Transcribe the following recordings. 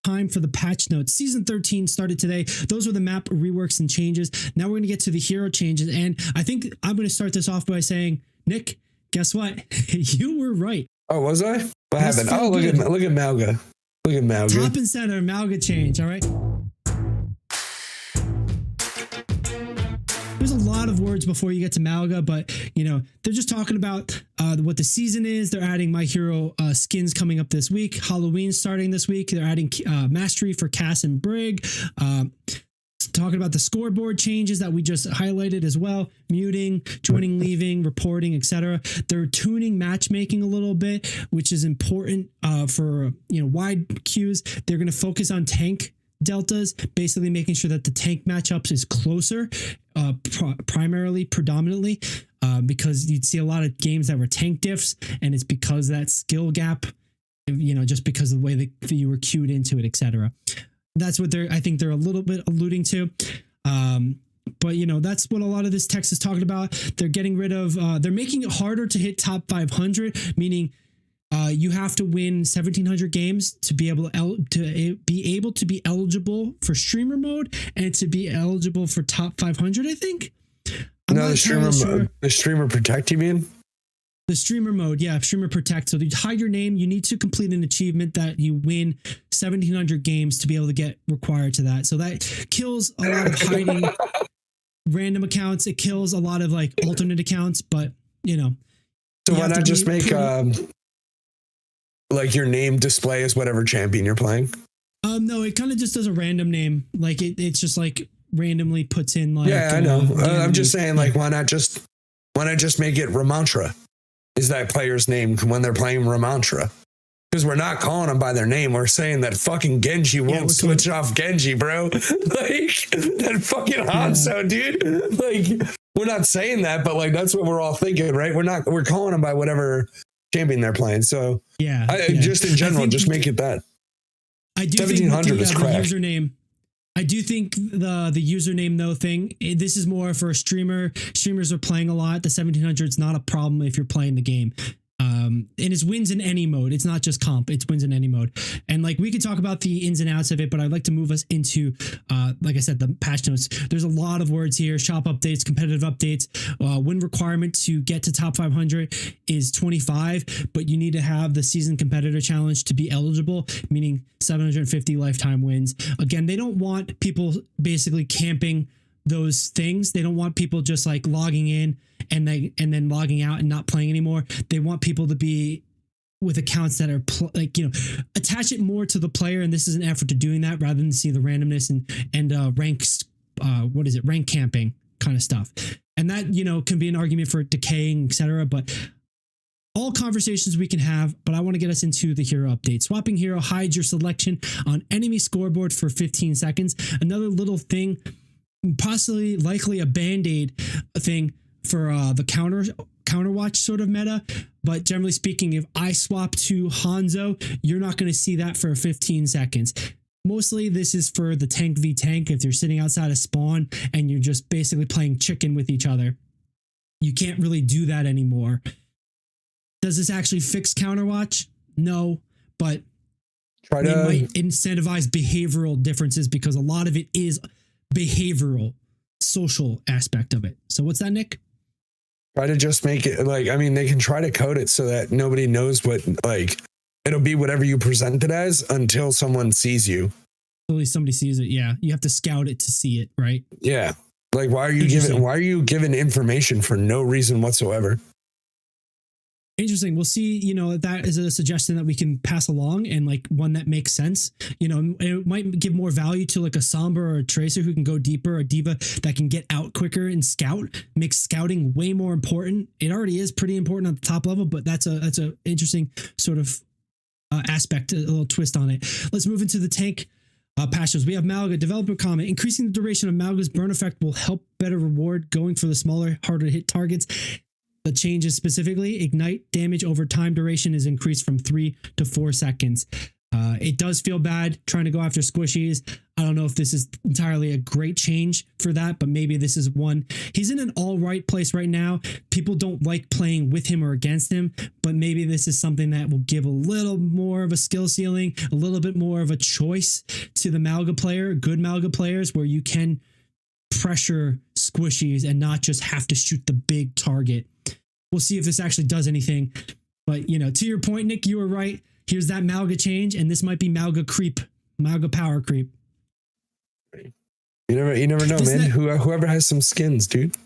time for the patch notes. Season 13 started today. Those were the map reworks and changes. Now we're going to get to the hero changes. And I think I'm going to start this off by saying, Nick, guess what? You were right. Oh, was I? What happened? Oh, look at Malga. Look at Malga. Top and center, Malga change. All right. There's a lot of words before you get to Malga, but they're just talking about what the season is. They're adding My Hero skins coming up this week. Halloween starting this week. They're adding mastery for Cass and Brig. Talking about the scoreboard changes that we just highlighted as well. Muting, joining, leaving, reporting, etc. They're tuning matchmaking a little bit, which is important for wide queues. They're going to focus on tank deltas, basically making sure that the tank matchups is closer, predominantly, because you'd see a lot of games that were tank diffs, and it's because that skill gap, just because of the way that you were queued into it, etc. That's what I think they're a little bit alluding to. But that's what a lot of this text is talking about. They're getting rid of, they're making it harder to hit top 500, meaning you have to win 1,700 games to be able to be eligible for streamer mode and to be eligible for top 500. I think. The streamer protect. You mean? The streamer mode, yeah, streamer protect. So you hide your name. You need to complete an achievement that you win 1,700 games to be able to get required to that. So that kills a lot of hiding random accounts. It kills a lot of alternate accounts, but So why not just make your name display as whatever champion you're playing? No, it kind of just does a random name. It's just randomly puts in I know. I'm just saying why not just make it Ramantra? Is that player's name when they're playing Ramantra? Because we're not calling them by their name. We're saying that fucking Genji won't switch off Genji, bro. That fucking Hanzo, dude. We're not saying that, but that's what we're all thinking, right? We're calling them by whatever champion they're playing. So just in general, just make it that. I do 1,700 is crap. Username. I do think the username though thing, this is more for a streamer. Streamers are playing a lot. The 1,700 is not a problem if you're playing the game. And it's wins in any mode. It's not just comp. It's wins in any mode. And we could talk about the ins and outs of it, but I'd like to move us into, like I said, the patch notes. There's a lot of words here. Shop updates, competitive updates. Win requirement to get to top 500 is 25, but you need to have the season competitor challenge to be eligible, meaning 750 lifetime wins. Again, they don't want people basically camping those things. They don't want people just logging in and then logging out and not playing anymore. They want people to be with accounts that are attach it more to the player. And this is an effort to doing that rather than see the randomness and ranks. Rank camping kind of stuff. And that, can be an argument for decaying, etc. But all conversations we can have, but I want to get us into the hero update. Swapping hero hides your selection on enemy scoreboard for 15 seconds. Another little thing, possibly likely a band-aid thing for the counterwatch sort of meta, but generally speaking, if I swap to Hanzo, you're not going to see that for 15 seconds. Mostly this is for the tank v tank. If you're sitting outside of spawn and you're just basically playing chicken with each other, you can't really do that anymore. Does this actually fix counterwatch? No, but it might incentivize behavioral differences because a lot of it is behavioral, social aspect of it. So what's that, Nick? Try to just make it they can try to code it so that nobody knows what, it'll be whatever you present it as until someone sees you. Until somebody sees it. Yeah. You have to scout it to see it, right? Yeah. Why are you giving information for no reason whatsoever? Interesting. We'll see, that is a suggestion that we can pass along and one that makes sense. It might give more value to a Sombra or a Tracer who can go deeper, a D.Va that can get out quicker and scout, makes scouting way more important. It already is pretty important at the top level, but that's a interesting sort of aspect, a little twist on it. Let's move into the tank patches. We have Malga, developer comment, increasing the duration of Malga's burn effect will help better reward going for the smaller, harder to hit targets. The changes specifically, ignite damage over time duration is increased from 3 to 4 seconds. It does feel bad trying to go after squishies. I don't know if this is entirely a great change for that, but maybe this is one. He's in an all right place right now. People don't like playing with him or against him, but maybe this is something that will give a little more of a skill ceiling, a little bit more of a choice to the Malga player, good Malga players, where you can pressure squishies and not just have to shoot the big target. We'll see if this actually does anything. But, to your point, Nick, you were right. Here's that Malga change, and this might be Malga creep, Malga power creep. You never know, man. Whoever has some skins, dude.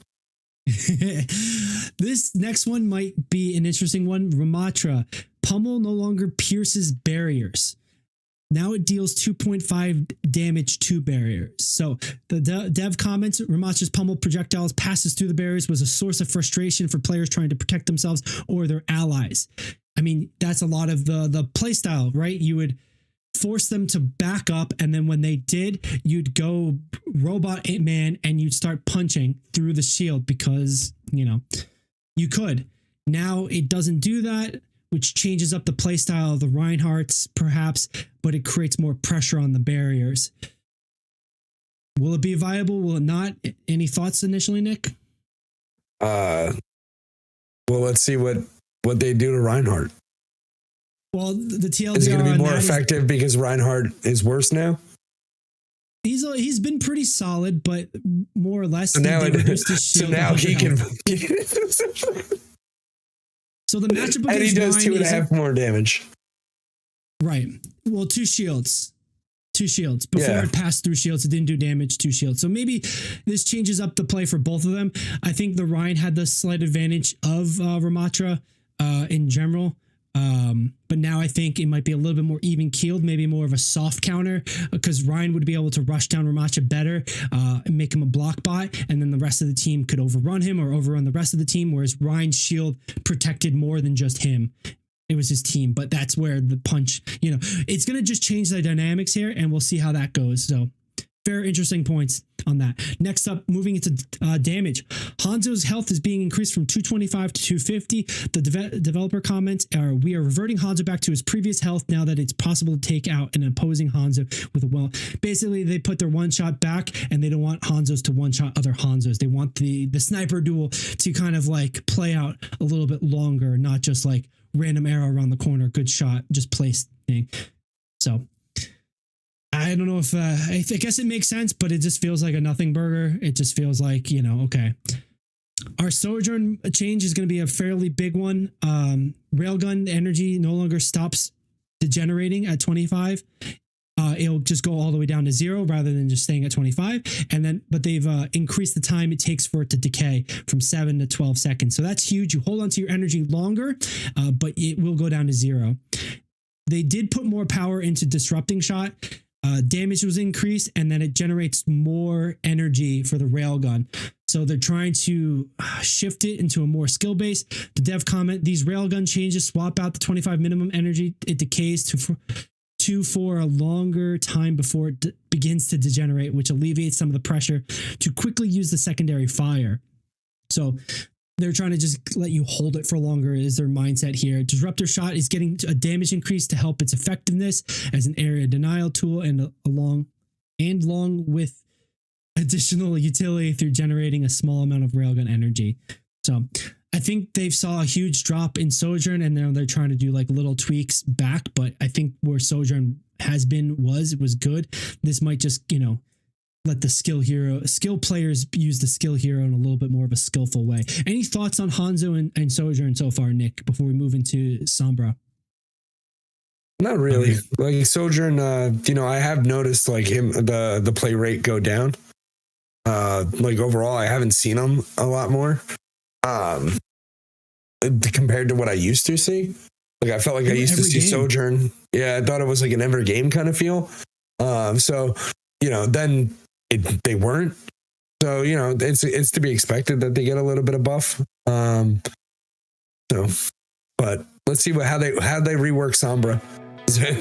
This next one might be an interesting one. Ramatra. Pummel no longer pierces barriers. Now it deals 2.5 damage to barriers. So the dev comments, Ramatra's pummel projectiles passes through the barriers was a source of frustration for players trying to protect themselves or their allies. I mean, that's a lot of the play style, right? You would force them to back up, and then when they did, you'd go robot man and you'd start punching through the shield because, you could. Now it doesn't do that, which changes up the playstyle of the Reinhardts, perhaps, but it creates more pressure on the barriers. Will it be viable? Will it not? Any thoughts initially, Nick? Well, let's see what they do to Reinhardt. Well, the TLDR is it going to be more effective because Reinhardt is worse now? He's been pretty solid, but more or less. So now, he can. So the matchup against and he does Ryan 2.5 more damage. Right. Well, two shields. Before it passed through shields, it didn't do damage. 2 shields. So maybe this changes up the play for both of them. I think the Ryan had the slight advantage of Ramatra in general. But now I think it might be a little bit more even keeled, maybe more of a soft counter, because Ryan would be able to rush down Ramatra better and make him a block bot, and then the rest of the team could overrun him or overrun the rest of the team, whereas Ryan's shield protected more than just him. It was his team, but that's where the punch, it's going to just change the dynamics here, and we'll see how that goes. So very interesting points on that. Next up, moving into damage. Hanzo's health is being increased from 225 to 250. The developer comments are, we are reverting Hanzo back to his previous health now that it's possible to take out an opposing Hanzo with a basically they put their one shot back, and they don't want Hanzos to one shot other Hanzos. They want the sniper duel to kind of like play out a little bit longer, not just like random arrow around the corner, good shot, just place thing. So I don't know if I guess it makes sense, but it just feels like a nothing burger. It just feels like, okay. Our Sojourn change is going to be a fairly big one. Railgun energy no longer stops degenerating at 25. It'll just go all the way down to 0 rather than just staying at 25. But they've increased the time it takes for it to decay from 7 to 12 seconds. So that's huge. You hold on to your energy longer, but it will go down to 0. They did put more power into disrupting shot. Damage was increased, and then it generates more energy for the railgun. So they're trying to shift it into a more skill base. The dev comment, these railgun changes swap out the 25 minimum energy. It decays for a longer time before it begins to degenerate, which alleviates some of the pressure to quickly use the secondary fire. So they're trying to just let you hold it for longer is their mindset here. Disruptor shot is getting a damage increase to help its effectiveness as an area denial tool and along with additional utility through generating a small amount of railgun energy. So I think they saw a huge drop in Sojourn, and now they're trying to do like little tweaks back. But I think where Sojourn has been was good. This might just, let the skill players use the skill hero in a little bit more of a skillful way. Any thoughts on Hanzo and Sojourn so far, Nick, before we move into Sombra? Not really. Like Sojourn, I have noticed like the play rate go down. Like overall, I haven't seen him a lot more. Compared to what I used to see. Like I felt like I used to see Sojourn. Yeah, I thought it was like an every game kind of feel. So, then they weren't. So, it's to be expected that they get a little bit of buff. But let's see how they rework Sombra.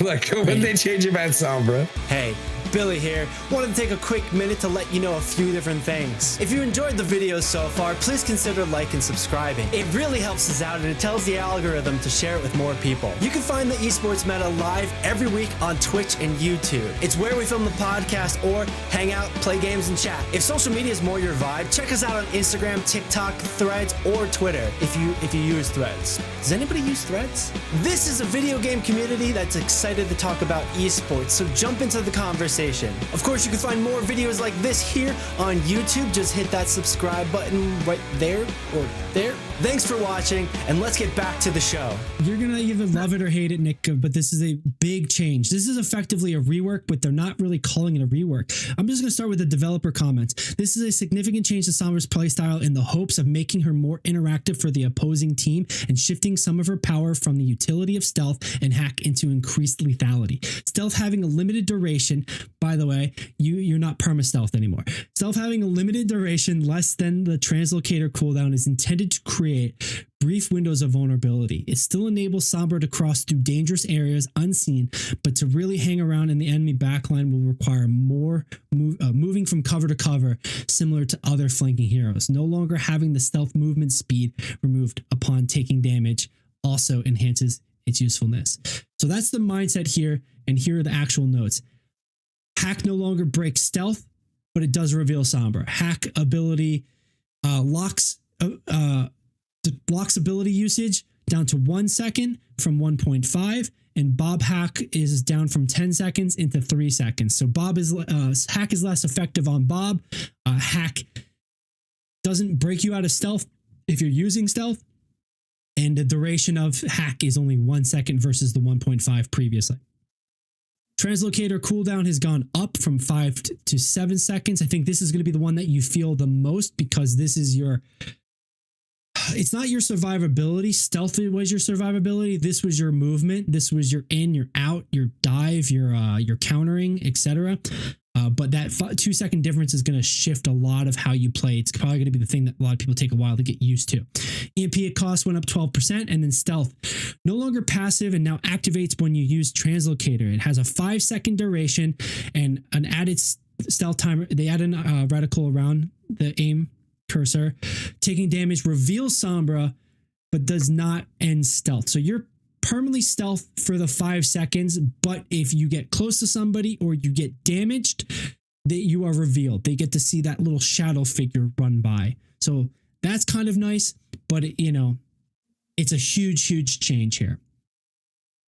Like when they change about Sombra. Hey, Billy here. Wanted to take a quick minute to let you know a few different things. If you enjoyed the video so far, please consider liking and subscribing. It really helps us out and it tells the algorithm to share it with more people. You can find the Esports Meta live every week on Twitch and YouTube. It's where we film the podcast or hang out, play games, and chat. If social media is more your vibe, check us out on Instagram, TikTok, Threads, or Twitter if you use Threads. Does anybody use Threads? This is a video game community that's excited to talk about esports, so jump into the conversation. Of course, you can find more videos like this here on YouTube. Just hit that subscribe button right there or there. Thanks for watching, and let's get back to the show. You're going to either love it or hate it, Nick, but this is a big change. This is effectively a rework, but they're not really calling it a rework. I'm just going to start with the developer comments. This is a significant change to Sombra's playstyle in the hopes of making her more interactive for the opposing team and shifting some of her power from the utility of stealth and hack into increased lethality. Stealth having a limited duration, by the way, you're not perma-stealth anymore. Stealth having a limited duration less than the translocator cooldown is intended to create brief windows of vulnerability. It still enables Sombra to cross through dangerous areas unseen, but to really hang around in the enemy backline will require more moving from cover to cover, similar to other flanking heroes. No longer having the stealth movement speed removed upon taking damage also enhances its usefulness. So that's the mindset here, and here are the actual notes. Hack no longer breaks stealth, but it does reveal Sombra. Hack ability locks ability usage down to 1 second from 1.5, and Bob hack is down from 10 seconds into 3 seconds. So Bob is hack is less effective on Bob. Hack doesn't break you out of stealth if you're using stealth, and the duration of hack is only 1 second versus the 1.5 previously. Translocator cooldown has gone up from 5 to 7 seconds. I think this is going to be the one that you feel the most, because this is your... It's not your survivability. Stealth was your survivability. This was your movement. This was your in, your out, your dive, your countering, etc. But that 2 second difference is going to shift a lot of how you play. It's probably going to be the thing that a lot of people take a while to get used to. EMP cost went up 12%, and then stealth no longer passive and now activates when you use translocator. It has a 5 second duration and an added stealth timer. They added a reticle around the aim cursor. Taking damage reveals Sombra, but does not end stealth. So you're permanently stealth for the 5 seconds, but if you get close to somebody or you get damaged, that you are revealed. They get to see that little shadow figure run by. So that's kind of nice, but it's a huge change here.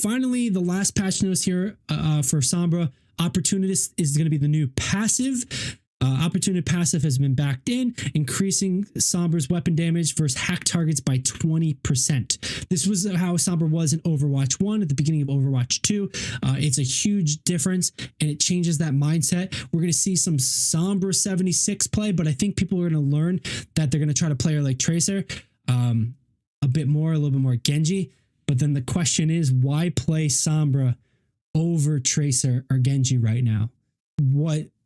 Finally, the last patch notes here for Sombra, Opportunist is going to be the new passive. Opportunity passive has been backed in, increasing Sombra's weapon damage versus hack targets by 20%. This was how Sombra was in Overwatch 1 at the beginning of Overwatch 2. It's a huge difference, and it changes that mindset. We're going to see some Sombra 76 play, but I think people are going to learn that they're going to try to play her like Tracer a little bit more Genji. But then the question is, why play Sombra over Tracer or Genji right now?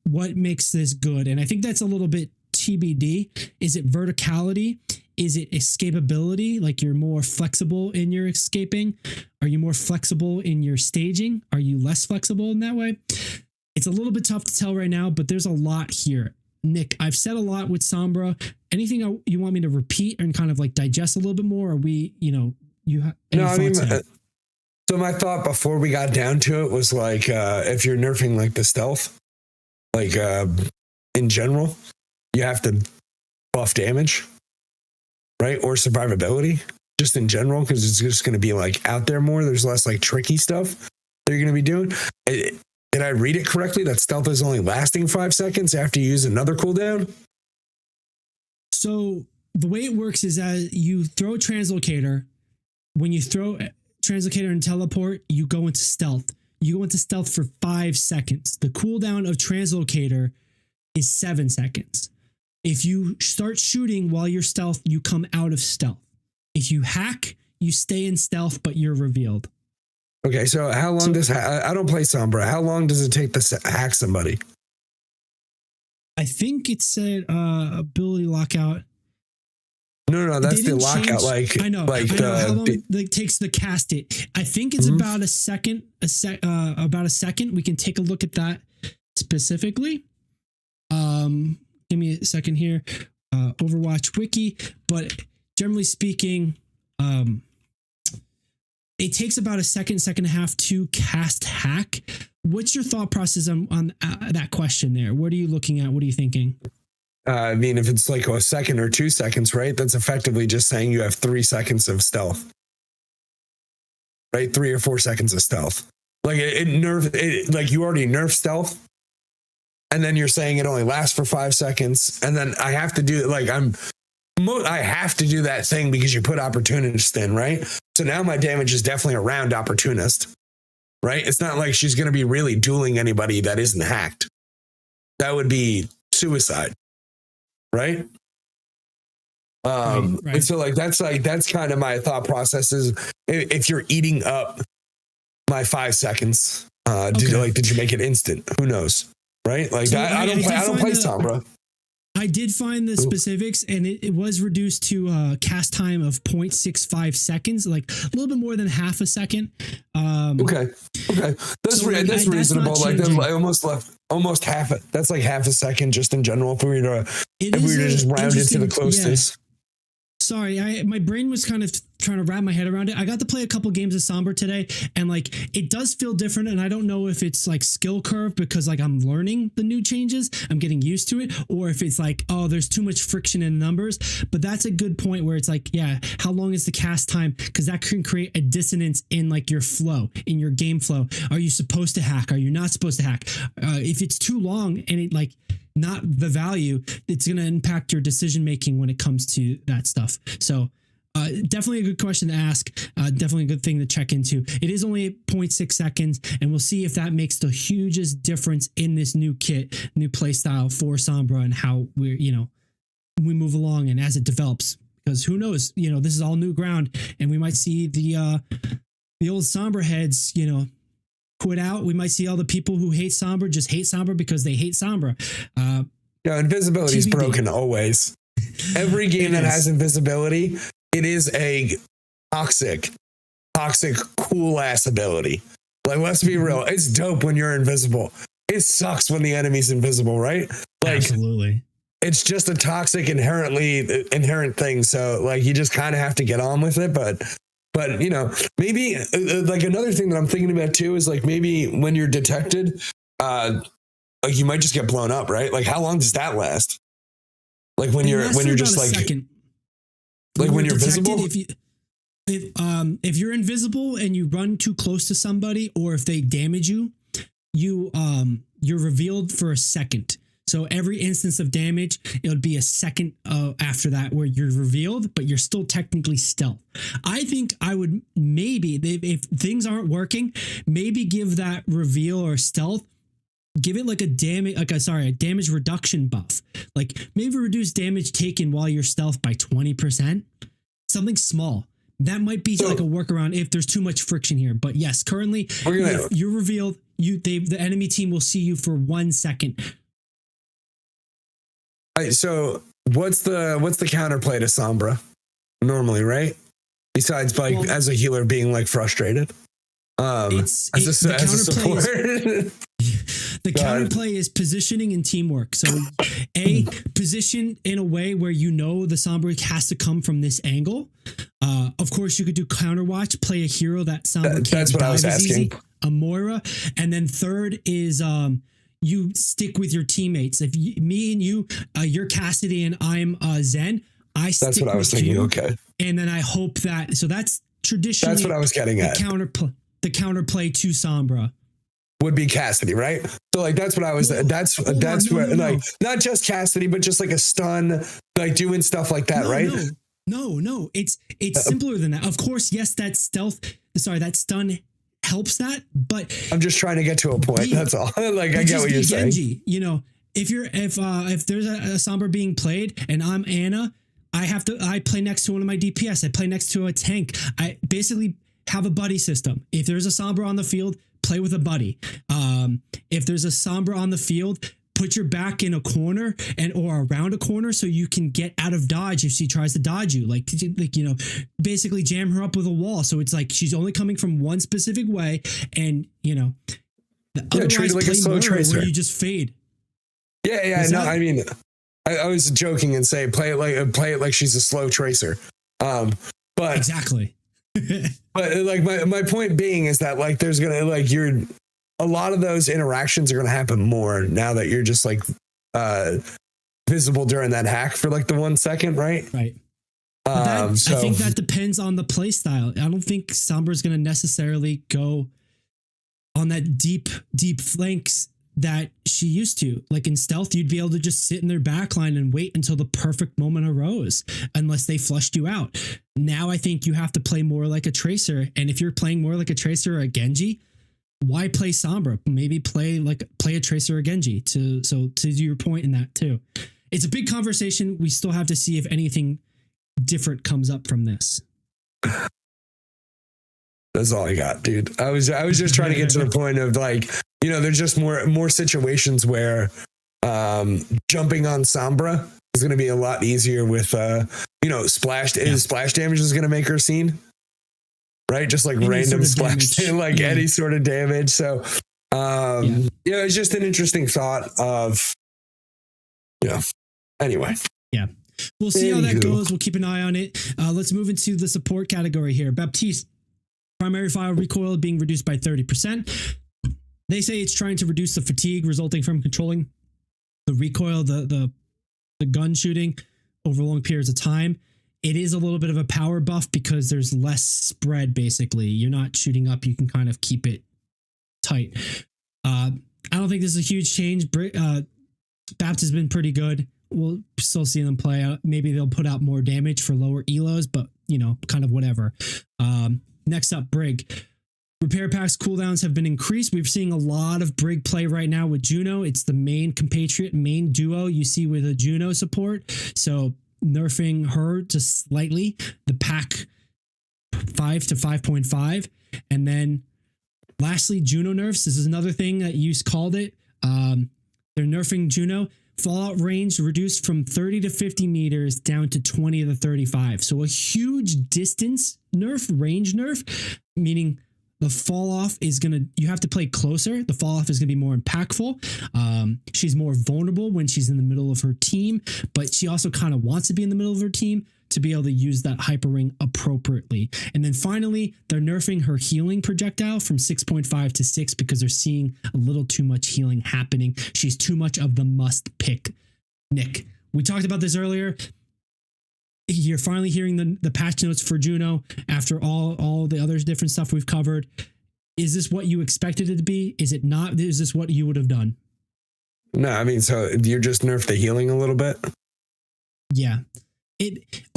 What makes this good? And I think that's a little bit TBD. Is it verticality? Is it escapability? Like you're more flexible in your escaping? Are you more flexible in your staging? Are you less flexible in that way? It's a little bit tough to tell right now, but there's a lot here. Nick, I've said a lot with Sombra. Anything you want me to repeat and kind of like digest a little bit more? Or so my thought before we got down to it was like, if you're nerfing like the stealth, like in general, you have to buff damage, right? Or survivability, just in general, because it's just going to be like out there more. There's less like tricky stuff that you're going to be doing. Did I read it correctly? That stealth is only lasting 5 seconds after you use another cooldown? So the way it works is that you throw Translocator. When you throw Translocator and teleport, you go into stealth. You go into stealth for 5 seconds. The cooldown of Translocator is 7 seconds. If you start shooting while you're stealth, you come out of stealth. If you hack, you stay in stealth, but you're revealed. Okay, so how long does... I don't play Sombra. How long does it take to hack somebody? I think it said ability lockout. No, that's the lockout. I know how long it takes to cast it. I think it's about a second. About a second. We can take a look at that specifically. Give me a second here. Overwatch wiki, but generally speaking, it takes about a second and a half to cast hack. What's your thought process on that question there? What are you looking at? What are you thinking? I mean, if it's like a second or 2 seconds, right? That's effectively just saying you have 3 seconds of stealth, right? 3 or 4 seconds of stealth. Like like you already nerfed stealth. And then you're saying it only lasts for 5 seconds. And then I have to do like, I have to do that thing because you put opportunist in, right? So now my damage is definitely around opportunist, right? It's not like she's going to be really dueling anybody that isn't hacked. That would be suicide, right? Right. And so that's kind of my thought process is if you're eating up my 5 seconds, did you make it instant? Who knows? Right? Like so I don't play Sombra. I did find the specifics, and it was reduced to cast time of 0.65 seconds, like a little bit more than half a second. Okay, that's so that's reasonable. Like that's almost half it. That's like half a second just in general. If we were to just round it to the closest. Yeah. Sorry, my brain was kind of trying to wrap my head around it. I got to play a couple games of Sombra today, and like it does feel different. And I don't know if it's like skill curve because like I'm learning the new changes, I'm getting used to it, or if it's like, oh, there's too much friction in numbers. But that's a good point where it's like, yeah, how long is the cast time? Because that can create a dissonance in like your flow, in your game flow. Are you supposed to hack? Are you not supposed to hack? If it's too long and it like not the value, it's going to impact your decision making when it comes to that stuff. So definitely a good question to ask. Definitely a good thing to check into. It is only 0.6 seconds, and we'll see if that makes the hugest difference in this new kit, new play style for Sombra, and how we move along and as it develops. Because who knows, this is all new ground, and we might see the old Sombra heads, quit out. We might see all the people who hate Sombra just hate Sombra because they hate Sombra. Invisibility is broken always. Every game that has invisibility, it is a toxic, cool ass ability. Like, let's be real. It's dope when you're invisible. It sucks when the enemy's invisible, right? Like, absolutely. It's just a toxic inherent thing. So like, you just kind of have to get on with it. But maybe like another thing that I'm thinking about too is like maybe when you're detected, like you might just get blown up, right? Like how long does that last? Like when you're just like second. Like when you're visible. If you're invisible and you run too close to somebody, or if they damage you, you're revealed for a second. So every instance of damage, it would be a second after that where you're revealed, but you're still technically stealth. I think I would maybe, if things aren't working, maybe give that reveal or stealth, give it like a damage reduction buff. Like maybe reduce damage taken while you're stealth by 20%. Something small. That might be like a workaround if there's too much friction here. But yes, currently, if you're revealed, the enemy team will see you for 1 second. All right, so what's the counterplay to Sombra normally, right? Besides like as a healer being like frustrated. The counterplay is positioning and teamwork. So position in a way where the Sombra has to come from this angle. Of course, you could do counterwatch, play a hero that Sombra can't dive as easy, a Moira. And then third is you stick with your teammates. If me and you, you're Cassidy and I'm Zen, that's what I was thinking. Okay. And then I hope that, so that's traditionally that's what I was getting at. The counterplay to Sombra would be Cassidy, right? So like that's what I was. No. Not just Cassidy, but just like a stun, like doing stuff like that, right? No. It's simpler than that. Of course, yes, that stun helps that, but I'm just trying to get to a point. That's all. Like I get what you're saying. If there's a Sombra being played and I'm Anna, I play next to one of my DPS. I play next to a tank. I basically have a buddy system. If there's a Sombra on the field, play with a buddy. If there's a Sombra on the field, put your back in a corner or around a corner so you can get out of dodge if she tries to dodge you. Like basically jam her up with a wall. So it's like she's only coming from one specific way, and Otherwise, treat it like a play slow Myrrh, tracer. where you just fade. Yeah. No, I mean, I was joking and say play it like she's a slow tracer. But Exactly. but like my point being is that like there's gonna like a lot of those interactions are gonna happen more now that you're just like visible during that hack for like the 1 second, right? Right. So I think that depends on the play style. I don't think Sombra's going to necessarily go on that deep flanks that she used to. Like in stealth, you'd be able to just sit in their backline and wait until the perfect moment arose, unless they flushed you out. Now I think you have to play more like a tracer. And if you're playing more like a tracer or a Genji, why play Sombra? Maybe play a tracer or Genji to do your point in that too. It's a big conversation. We still have to see if anything different comes up from this. That's all I got, dude. I was just trying to get to the point of like, there's just more situations where jumping on Sombra is going to be a lot easier with splash damage is going to make her seen, right? Just like any random splash damage, any sort of damage. So it's just an interesting thought of anyway. Yeah. We'll see how that goes. We'll keep an eye on it. Let's move into the support category here. Baptiste, primary fire recoil being reduced by 30%. They say it's trying to reduce the fatigue resulting from controlling the recoil, the gun shooting over long periods of time. It is a little bit of a power buff because there's less spread, basically. You're not shooting up. You can kind of keep it tight. I don't think this is a huge change. Bapt has been pretty good. We'll still see them play out. Maybe they'll put out more damage for lower elos, but kind of whatever. Next up, Brig. Repair packs cooldowns have been increased. We're seeing a lot of Brig play right now with Juno. It's the main compatriot, main duo you see with a Juno support. So nerfing her just slightly. The pack 5 to 5.5. And then lastly, Juno nerfs. This is another thing that you called it. They're nerfing Juno. Fallout range reduced from 30 to 50 meters down to 20 to 35. So a huge distance nerf, range nerf, meaning the fall off is you have to play closer. The fall off is going to be more impactful. She's more vulnerable when she's in the middle of her team, but she also kind of wants to be in the middle of her team to be able to use that hyper ring appropriately. And then finally, they're nerfing her healing projectile from 6.5 to 6 because they're seeing a little too much healing happening. She's too much of the must pick. Nick, we talked about this earlier. You're finally hearing the patch notes for Juno after all the other different stuff we've covered. Is this what you expected it to be? Is it not? Is this what you would have done? No, I mean, so you just nerfed the healing a little bit? Yeah.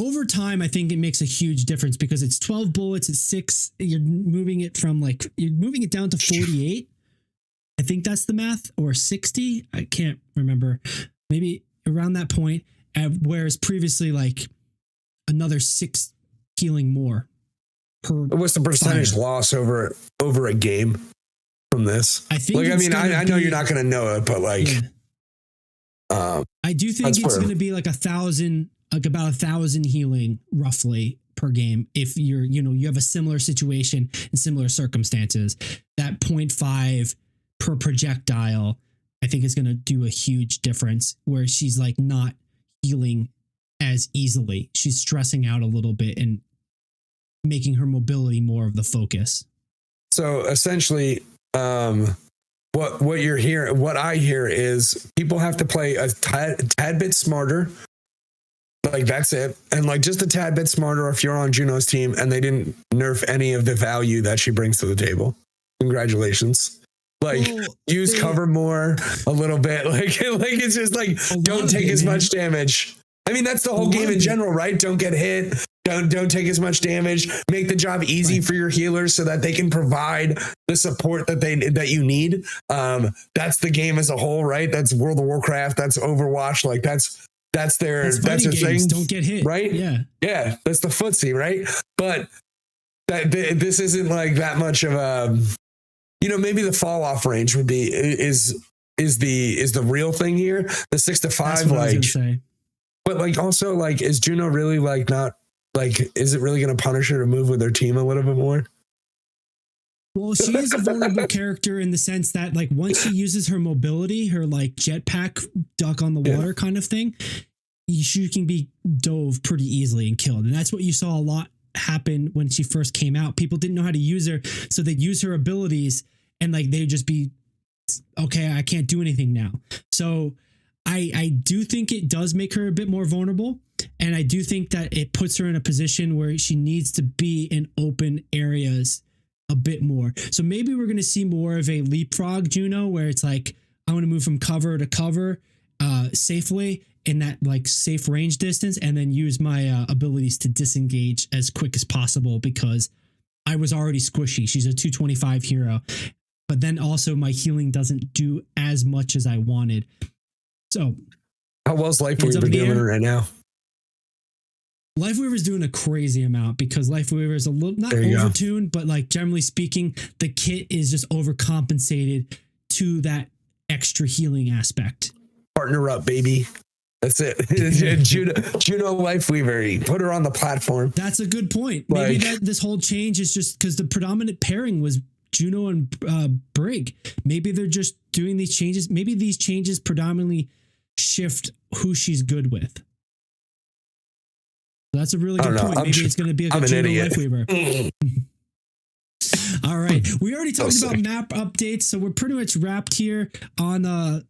Over time, I think it makes a huge difference because it's 12 bullets, it's 6. You're moving it down to 48. I think that's the math, or 60. I can't remember. Maybe around that point. Whereas previously, like another 6 healing more per. What's the percentage loss over a game from this? I think. I know you're not going to know it, but like, I do think it's going to be like 1,000. Like about 1,000 healing roughly per game. If you have a similar situation in similar circumstances, that 0.5 per projectile, I think is going to do a huge difference where she's like not healing as easily. She's stressing out a little bit and making her mobility more of the focus. So essentially, what you're hearing, what I hear is people have to play a tad bit smarter. Like that's it. And like just a tad bit smarter if you're on Juno's team and they didn't nerf any of the value that she brings to the table. Congratulations. Like use cover more a little bit. Like it's just like don't take as much damage. I mean, that's the whole game in general, right? Don't get hit. Don't take as much damage. Make the job easy for your healers so that they can provide the support that you need. That's the game as a whole, right? That's World of Warcraft. That's Overwatch. Like that's their thing. Don't get hit, right? Yeah. That's the footsie, right? But this isn't like that much of a, maybe the fall off range would be is the real thing here. The 6 to 5, like, but like also like, is Juno really like not like? Is it really going to punish her to move with their team a little bit more? Well, she is a vulnerable character in the sense that, like, once she uses her mobility, her like jetpack duck on the water kind of thing, she can be dove pretty easily and killed. And that's what you saw a lot happen when she first came out. People didn't know how to use her, so they'd use her abilities and like they'd just be, okay, I can't do anything now. So I do think it does make her a bit more vulnerable. And I do think that it puts her in a position where she needs to be in open areas a bit more. So maybe we're going to see more of a leapfrog Juno, where it's like, I want to move from cover to cover safely in that like safe range distance, and then use my abilities to disengage as quick as possible because I was already squishy. She's a 225 hero, but then also my healing doesn't do as much as I wanted. So how well's Lifeweaver doing right now? Lifeweaver's doing a crazy amount because Lifeweaver is a little not overtuned, but like generally speaking, the kit is just overcompensated to that extra healing aspect. Partner up, baby. That's it. Juno Lifeweaver, put her on the platform. That's a good point. Maybe that this whole change is just because the predominant pairing was Juno and Brig. Maybe they're just doing these changes. Maybe these changes predominantly shift who she's good with. That's a really good point. Maybe it's going to be like a Juno Lifeweaver. All right. We already talked about map updates, so we're pretty much wrapped here on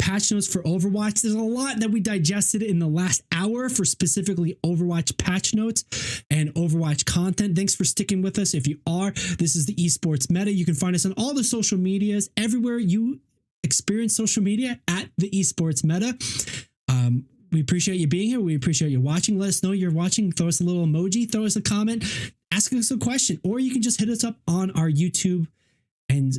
patch notes for Overwatch. There's a lot that we digested in the last hour for specifically Overwatch patch notes and Overwatch content. Thanks for sticking with us. If you are, this is the Esports Meta. You can find us on all the social medias, everywhere you experience social media at the Esports Meta. We appreciate you being here. We appreciate you watching. Let us know you're watching. Throw us a little emoji, throw us a comment, ask us a question, or you can just hit us up on our YouTube and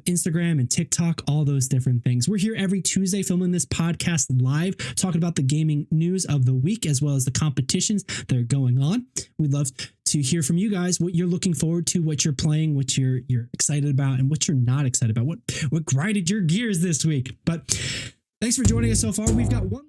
Instagram and TikTok, all those different things. We're here every Tuesday filming this podcast live, talking about the gaming news of the week, as well as the competitions that are going on. We'd love to hear from you guys, what you're looking forward to, what you're playing, what you're excited about, and what you're not excited about, what grinded your gears this week. But thanks for joining us so far. We've got one